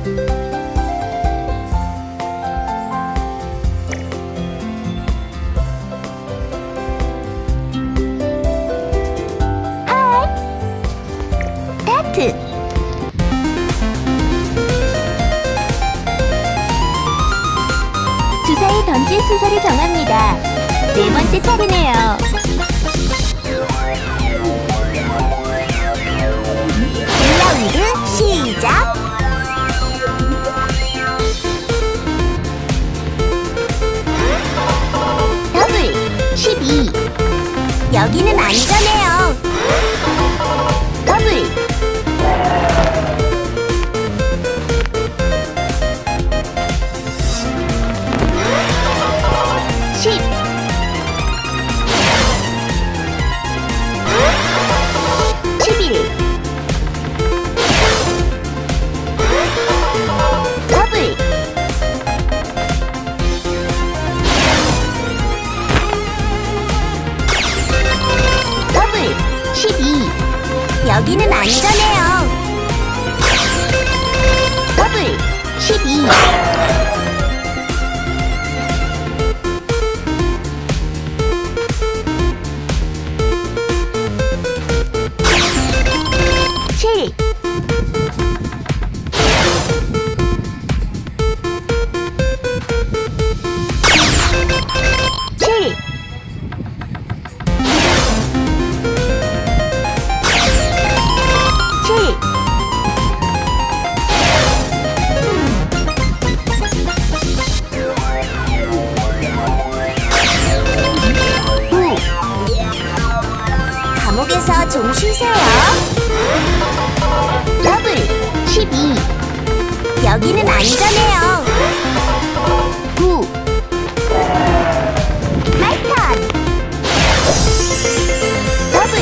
스타트! 주사위 던질 순서를 정합니다. 네 번째 차례네요. 라운드 시작! 더블 12. 여기는 안전해요. 더블 10. 더블 12. 여기는 안전해요. 더블 12. 7. 7. 7. 9. 감옥에서 좀 쉬세요. 더블 12. 여기는 안전해요. 9. 마이턴 더블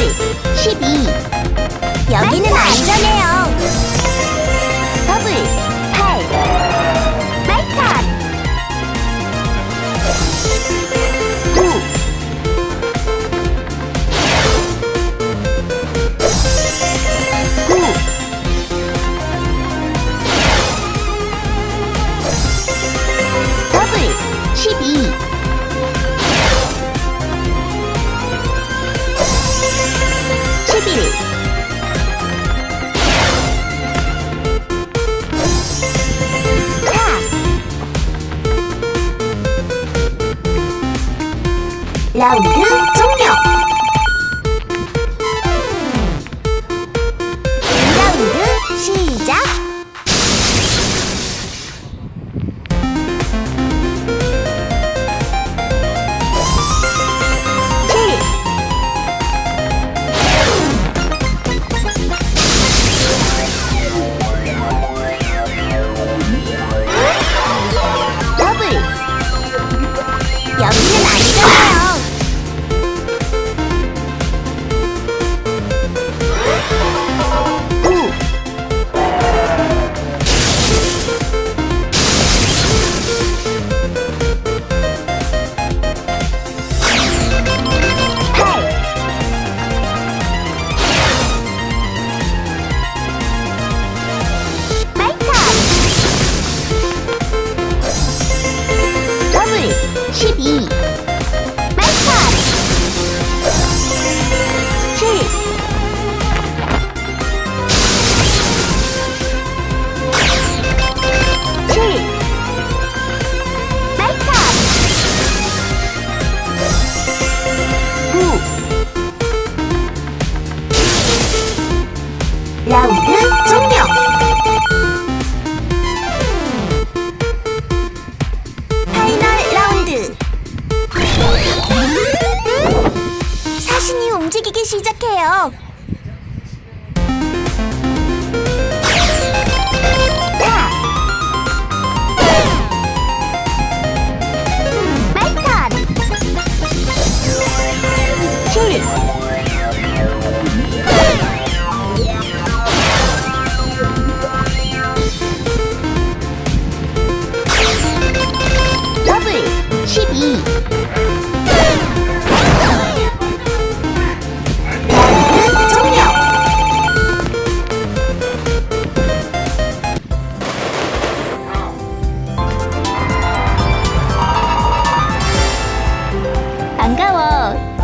12. 여기는 안전해요. 더블 8. 마이턴 9. 9. 더블 12. 11. 4. 라운드 종료. 2라운드 시작. 더블. 여기는 안전해요. 무서워.